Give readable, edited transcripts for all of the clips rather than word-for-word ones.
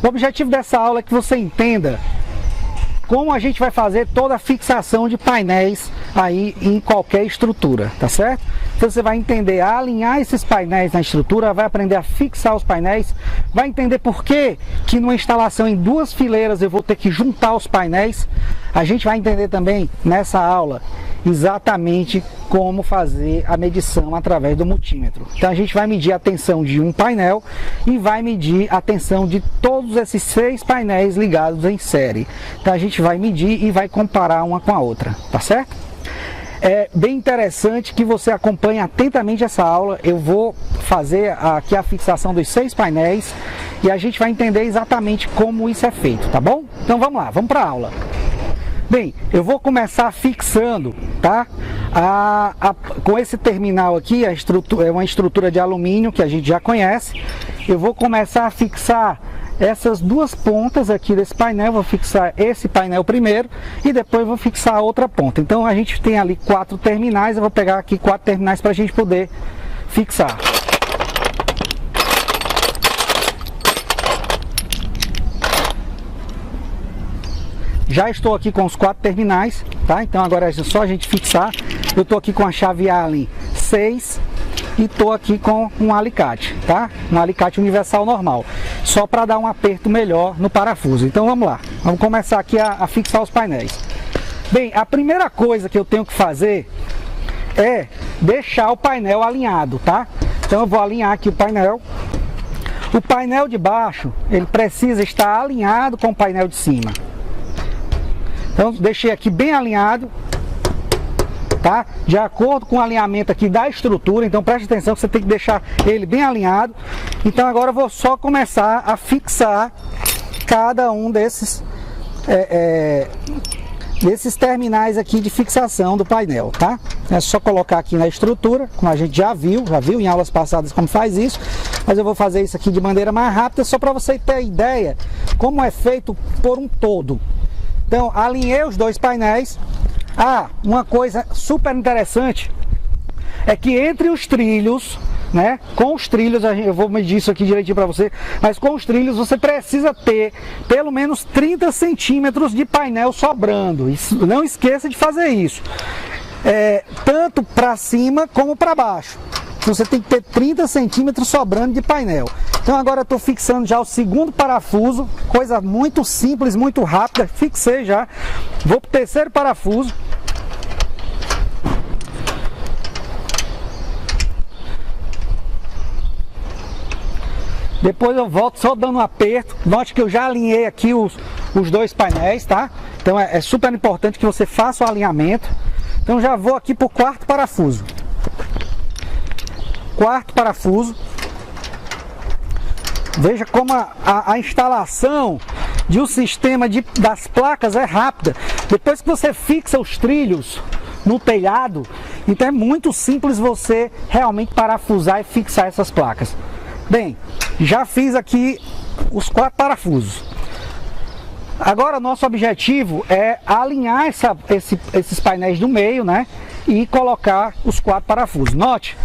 O objetivo dessa aula é que você entenda como a gente vai fazer toda a fixação de painéis aí em qualquer estrutura, tá certo? Então você vai entender a alinhar esses painéis na estrutura, vai aprender a fixar os painéis, vai entender por que numa instalação em 2 fileiras eu vou ter que juntar os painéis. A gente vai entender também nessa aula exatamente como fazer a medição através do multímetro. Então a gente vai medir a tensão de um painel e vai medir a tensão de todos esses 6 painéis ligados em série. Então a gente vai medir e vai comparar uma com a outra, tá certo? É bem interessante que você acompanhe atentamente essa aula. Eu vou fazer aqui a fixação dos 6 painéis e a gente vai entender exatamente como isso é feito, tá bom? Então vamos lá, vamos para a aula. Bem, eu vou começar fixando, tá? Com esse terminal aqui, é uma estrutura de alumínio que a gente já conhece. Eu vou começar a fixar essas 2 pontas aqui desse painel. Vou fixar esse painel primeiro e depois vou fixar a outra ponta. Então a gente tem ali 4 terminais, eu vou pegar aqui 4 terminais para a gente poder fixar. Já estou aqui com os 4 terminais, tá? Então agora é só a gente fixar. Eu estou aqui com a chave Allen 6 e estou aqui com um alicate, tá? Um alicate universal normal, só para dar um aperto melhor no parafuso. Então vamos lá, vamos começar aqui a fixar os painéis. Bem, a primeira coisa que eu tenho que fazer é deixar o painel alinhado, tá? Então eu vou alinhar aqui o painel. O painel de baixo, ele precisa estar alinhado com o painel de cima. Então deixei aqui bem alinhado, tá? De acordo com o alinhamento aqui da estrutura. Então preste atenção que você tem que deixar ele bem alinhado. Então agora eu vou só começar a fixar cada um desses terminais aqui de fixação do painel, tá? É só colocar aqui na estrutura, como a gente já viu em aulas passadas como faz isso, mas eu vou fazer isso aqui de maneira mais rápida, só para você ter ideia como é feito por um todo. Então, alinhei os 2 painéis. Uma coisa super interessante é que entre os trilhos, né, com os trilhos, eu vou medir isso aqui direitinho para você, mas com os trilhos você precisa ter pelo menos 30 centímetros de painel sobrando. Não esqueça de fazer isso, tanto para cima como para baixo. Você tem que ter 30 centímetros sobrando de painel. Então agora eu estou fixando já o 2º parafuso, coisa muito simples, muito rápida. Fixei já, vou para o 3º parafuso. Depois eu volto só dando um aperto. Note que eu já alinhei aqui os 2 painéis, tá? Então é super importante que você faça o alinhamento. Então já vou aqui para o 4º parafuso. 4º parafuso. Veja como a instalação de um sistema das placas é rápida. Depois que você fixa os trilhos no telhado, então é muito simples você realmente parafusar e fixar essas placas. Bem, já fiz aqui os 4 parafusos. Agora nosso objetivo é alinhar esses painéis do meio, né? E colocar os 4 parafusos. Note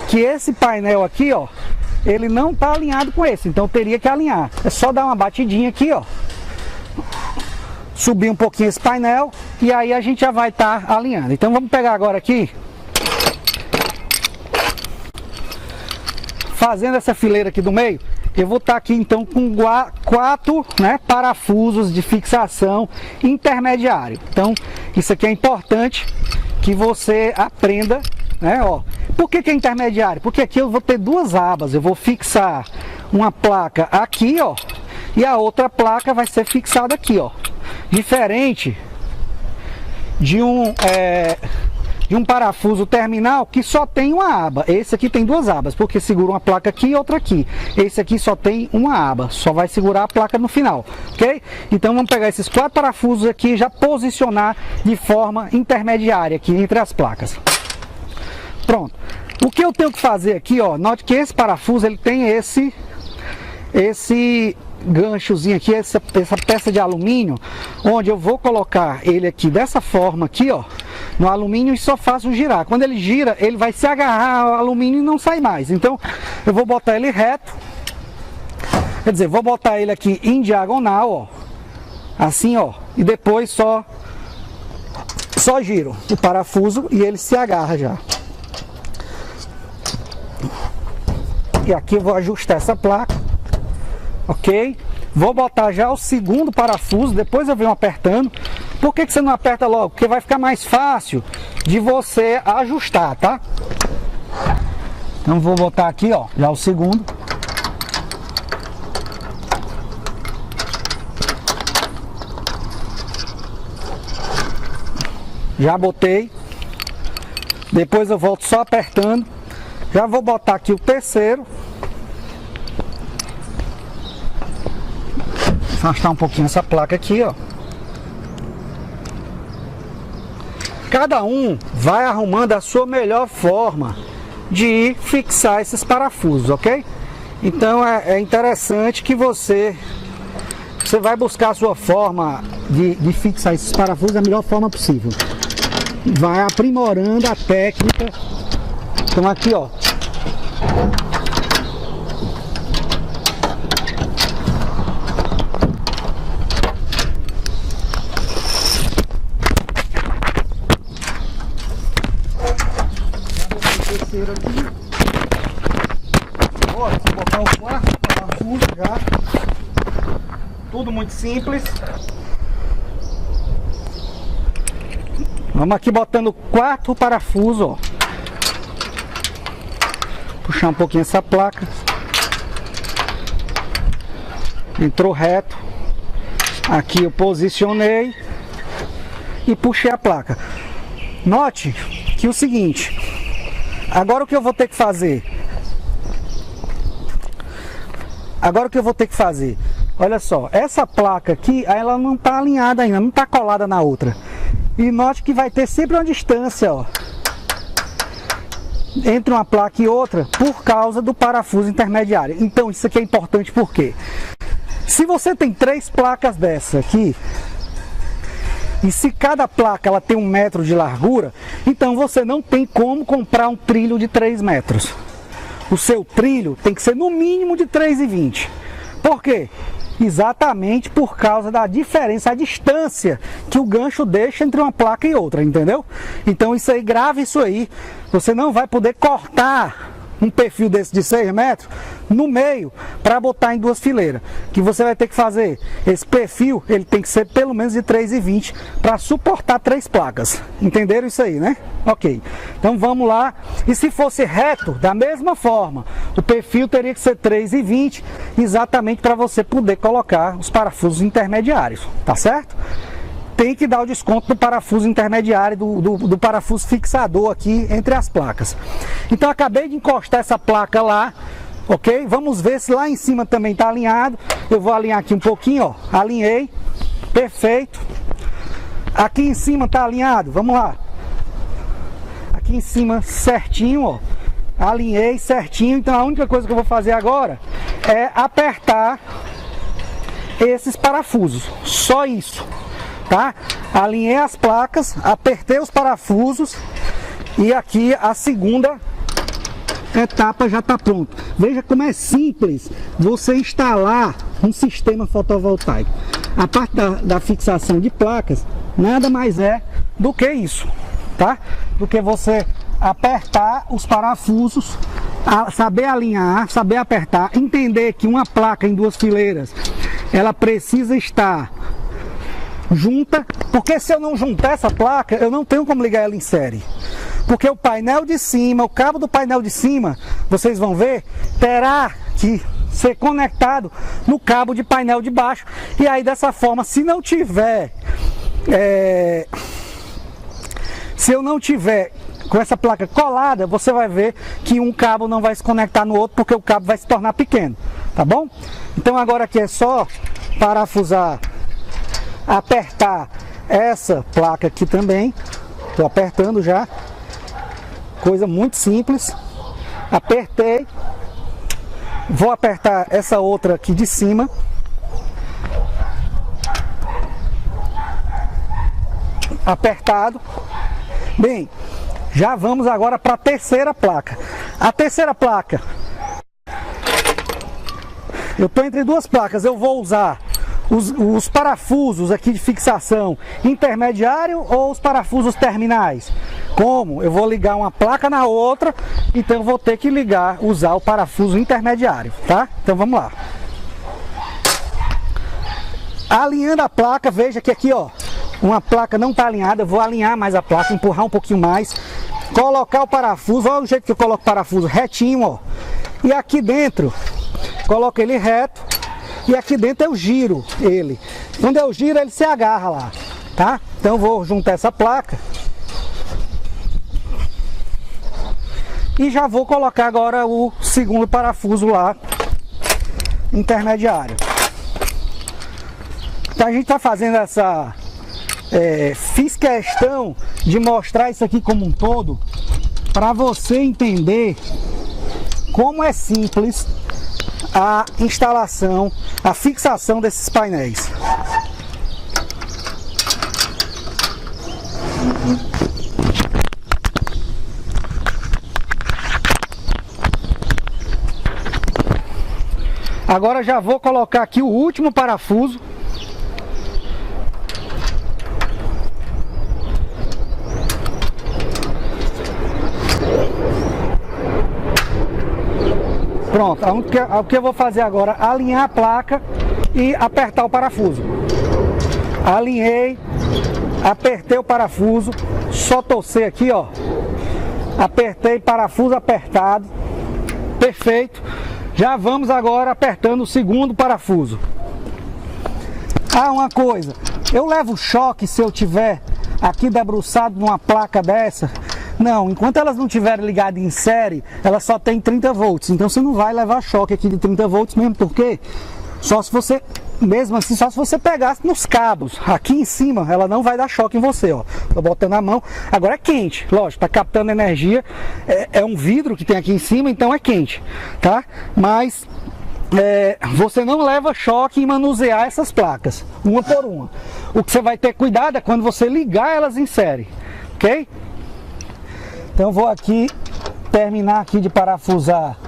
que esse painel aqui, ó, ele não está alinhado com esse, então eu teria que alinhar. É só dar uma batidinha aqui, ó, subir um pouquinho esse painel e aí a gente já vai estar alinhando. Então vamos pegar agora aqui, fazendo essa fileira aqui do meio. Eu vou estar aqui então com 4, né, parafusos de fixação intermediário. Então isso aqui é importante que você aprenda, né, ó. Por que é intermediário? Porque aqui eu vou ter 2 abas. Eu vou fixar uma placa aqui, ó, e a outra placa vai ser fixada aqui, ó. Diferente de um parafuso terminal que só tem uma aba. Esse aqui tem 2 abas, porque segura uma placa aqui e outra aqui. Esse aqui só tem uma aba, só vai segurar a placa no final, ok? Então vamos pegar esses 4 parafusos aqui e já posicionar de forma intermediária aqui entre as placas. Pronto. O que eu tenho que fazer aqui, ó, note que esse parafuso ele tem esse ganchozinho aqui, essa peça de alumínio, onde eu vou colocar ele aqui dessa forma aqui, ó, no alumínio e só faço girar. Quando ele gira, ele vai se agarrar ao alumínio e não sai mais. Então eu vou botar ele reto, Quer dizer, vou botar ele aqui em diagonal, ó, assim, ó, e depois só giro o parafuso e ele se agarra já. E aqui eu vou ajustar essa placa, ok? Vou botar já o segundo parafuso, depois eu venho apertando. Por que você não aperta logo? Porque vai ficar mais fácil de você ajustar, tá? Então vou botar aqui, ó, já o segundo. Já botei. Depois eu volto só apertando. Já vou botar aqui o terceiro. Afastar um pouquinho essa placa aqui, ó. Cada um vai arrumando a sua melhor forma de fixar esses parafusos, ok? Então é interessante que você vai buscar a sua forma de fixar esses parafusos da melhor forma possível. Vai aprimorando a técnica. Então aqui, ó. Aqui. Vou botar o quarto parafuso já. Tudo muito simples. Vamos aqui botando o quarto parafuso, ó. Puxar um pouquinho essa placa. Entrou reto. Aqui eu posicionei e puxei a placa. Note que o seguinte. Agora o que eu vou ter que fazer? Olha só, essa placa aqui, ela não está alinhada ainda, não está colada na outra. E note que vai ter sempre uma distância, ó, entre uma placa e outra, por causa do parafuso intermediário. Então isso aqui é importante porque se você tem 3 placas dessa aqui, e se cada placa ela tem 1 metro de largura, então você não tem como comprar um trilho de 3 metros. O seu trilho tem que ser no mínimo de 3,20. Por quê? Exatamente por causa da diferença, a distância que o gancho deixa entre uma placa e outra, entendeu? Então isso aí, grave isso aí. Você não vai poder cortar um perfil desse de 6 metros no meio para botar em 2 fileiras. O que você vai ter que fazer? Esse perfil, ele tem que ser pelo menos de 3,20 para suportar 3 placas. Entenderam isso aí, né? Ok. Então vamos lá. E se fosse reto, da mesma forma, o perfil teria que ser 3,20 exatamente para você poder colocar os parafusos intermediários, tá certo? Tem que dar o desconto do parafuso intermediário, do parafuso fixador aqui entre as placas. Então acabei de encostar essa placa lá, ok? Vamos ver se lá em cima também está alinhado. Eu vou alinhar aqui um pouquinho, ó. Alinhei, perfeito. Aqui em cima está alinhado, vamos lá. Aqui em cima certinho, ó. Alinhei certinho, então a única coisa que eu vou fazer agora é apertar esses parafusos, só isso. Tá? Alinhei as placas, apertei os parafusos e aqui a segunda etapa já está pronta. Veja como é simples você instalar um sistema fotovoltaico. A parte da fixação de placas nada mais é do que isso, tá? Do que você apertar os parafusos, saber alinhar, saber apertar, entender que uma placa em 2 fileiras ela precisa estar junta, porque se eu não juntar essa placa, eu não tenho como ligar ela em série. Porque o painel de cima, o cabo do painel de cima, vocês vão ver, terá que ser conectado no cabo de painel de baixo. E aí dessa forma, se não tiver, se eu não tiver com essa placa colada, você vai ver que um cabo não vai se conectar no outro, porque o cabo vai se tornar pequeno, tá bom? Então agora aqui é só parafusar, apertar essa placa aqui também. Estou apertando já, coisa muito simples. Apertei, vou apertar essa outra aqui de cima, apertado. Bem, já vamos agora para a terceira placa. A terceira placa eu estou entre duas placas, eu vou usar os parafusos aqui de fixação intermediário ou os parafusos terminais? Como? Eu vou ligar uma placa na outra, então eu vou ter que usar o parafuso intermediário, tá? Então vamos lá. Alinhando a placa, veja que aqui, ó, uma placa não está alinhada, eu vou alinhar mais a placa, empurrar um pouquinho mais, colocar o parafuso, olha o jeito que eu coloco o parafuso, retinho, ó. E aqui dentro, coloco ele reto, e aqui dentro eu giro ele. Quando eu giro, ele se agarra lá, tá? Então eu vou juntar essa placa. E já vou colocar agora o segundo parafuso lá, intermediário. Então a gente está fazendo essa... fiz questão de mostrar isso aqui como um todo, para você entender como é simples a instalação, a fixação desses painéis. Agora já vou colocar aqui o último parafuso. Pronto, o que eu vou fazer agora? Alinhar a placa e apertar o parafuso. Alinhei, apertei o parafuso, só torcer aqui, ó. Apertei, parafuso apertado, perfeito. Já vamos agora apertando o segundo parafuso. Ah, uma coisa, eu levo choque se eu tiver aqui debruçado numa placa dessa? Não, enquanto elas não estiverem ligadas em série, elas só tem 30 volts. Então você não vai levar choque aqui de 30 volts mesmo, porque só se você, mesmo assim, só se você pegasse nos cabos. Aqui em cima, ela não vai dar choque em você, ó. Tô botando a mão. Agora é quente, lógico, tá captando energia. É um vidro que tem aqui em cima, então é quente, tá? Mas você não leva choque em manusear essas placas, uma por uma. O que você vai ter cuidado é quando você ligar elas em série, ok? Então eu vou aqui terminar aqui de parafusar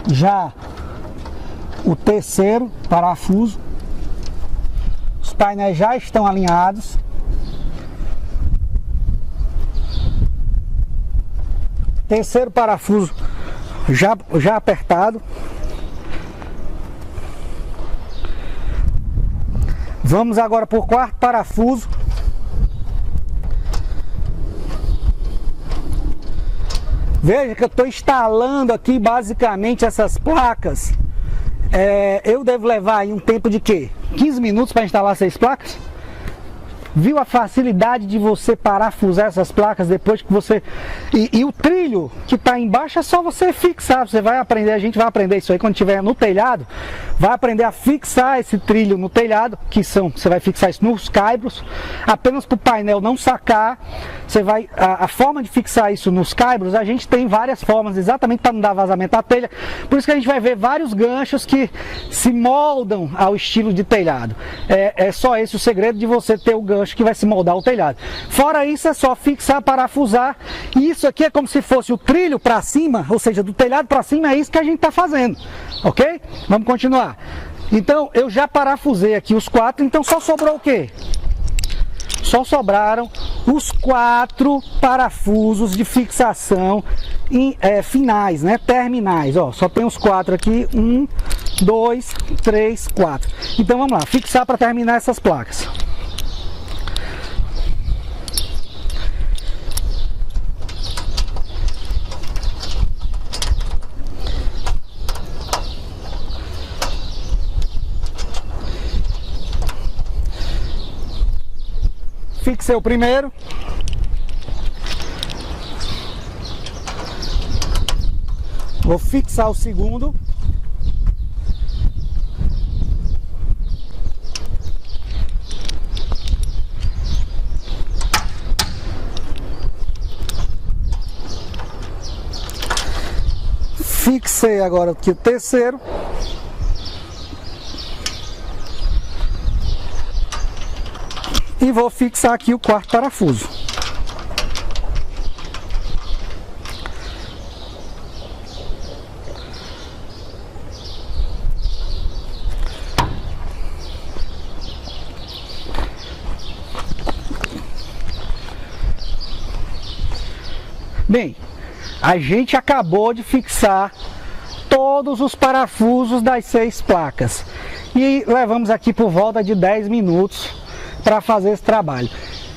já o terceiro parafuso. Os painéis já estão alinhados. Terceiro parafuso já apertado. Vamos agora para o quarto parafuso. Veja que eu estou instalando aqui basicamente essas placas. Eu devo levar aí um tempo de quê? 15 minutos para instalar 6 placas? Viu a facilidade de você parafusar essas placas depois que você... E o trilho que está embaixo é só você fixar. Você vai aprender, a gente vai aprender isso aí quando estiver no telhado. Vai aprender a fixar esse trilho no telhado, você vai fixar isso nos caibros, apenas para o painel não sacar. A forma de fixar isso nos caibros, a gente tem várias formas, exatamente para não dar vazamento à telha. Por isso que a gente vai ver vários ganchos que se moldam ao estilo de telhado. É só esse o segredo de você ter o gancho que vai se moldar ao telhado. Fora isso, é só fixar, parafusar. E isso aqui é como se fosse o trilho para cima, ou seja, do telhado para cima, é isso que a gente está fazendo, ok? Vamos continuar. Então, eu já parafusei aqui os 4, então só sobrou o quê? Só sobraram os 4 parafusos de fixação finais, né? Terminais, ó, só tem os 4 aqui, 1, 2, 3, 4. Então vamos lá, fixar para terminar essas placas. Fixei o primeiro. Vou fixar o segundo. Fixei agora aqui o terceiro. E vou fixar aqui o quarto parafuso. Bem, a gente acabou de fixar todos os parafusos das 6 placas e levamos aqui por volta de 10 minutos para fazer esse trabalho.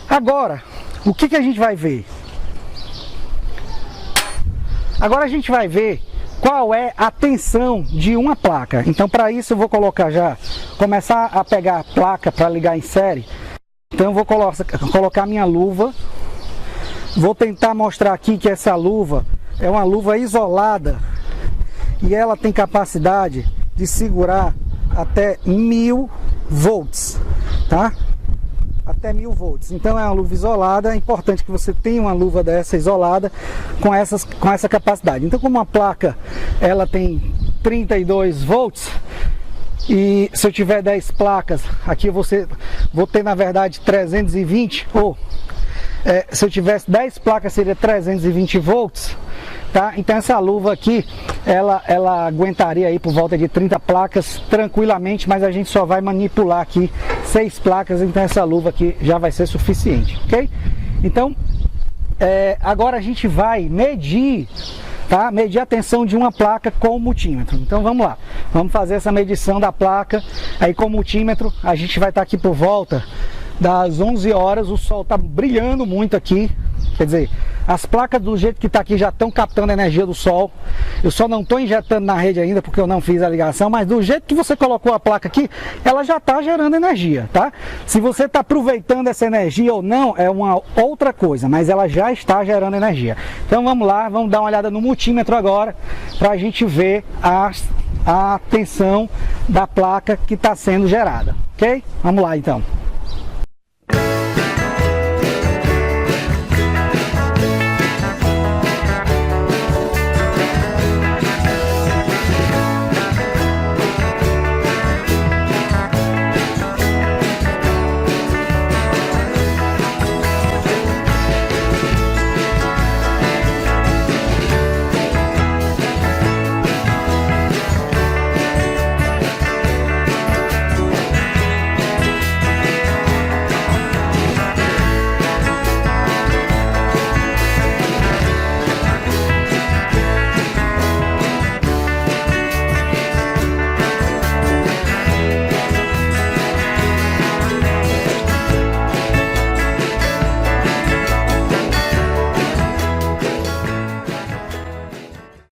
Agora, o que a gente vai ver? Agora a gente vai ver qual é a tensão de uma placa. Então, para isso eu vou começar a pegar a placa para ligar em série. Então eu vou colocar minha luva. Vou tentar mostrar aqui que essa luva é uma luva isolada e ela tem capacidade de segurar até 1000 volts, tá? Até 1000 volts. Então é uma luva isolada. É importante que você tenha uma luva dessa isolada com essa capacidade. Então, como a placa ela tem 32 volts e se eu tiver 10 placas aqui eu vou ter na verdade 320 ou se eu tivesse 10 placas seria 320 volts, tá? Então essa luva aqui ela aguentaria aí por volta de 30 placas tranquilamente, mas a gente só vai manipular aqui 6 placas, então essa luva aqui já vai ser suficiente, ok? Então agora a gente vai medir, tá? Medir a tensão de uma placa com o multímetro. Então vamos lá, vamos fazer essa medição da placa aí com o multímetro. A gente vai estar aqui por volta das 11 horas, o sol está brilhando muito aqui, quer dizer, as placas do jeito que está aqui já estão captando a energia do sol. Eu só não estou injetando na rede ainda porque eu não fiz a ligação, mas do jeito que você colocou a placa aqui, ela já está gerando energia, tá? Se você está aproveitando essa energia ou não, é uma outra coisa, mas ela já está gerando energia. Então vamos lá, vamos dar uma olhada no multímetro agora, para a gente ver a tensão da placa que está sendo gerada, ok? Vamos lá então.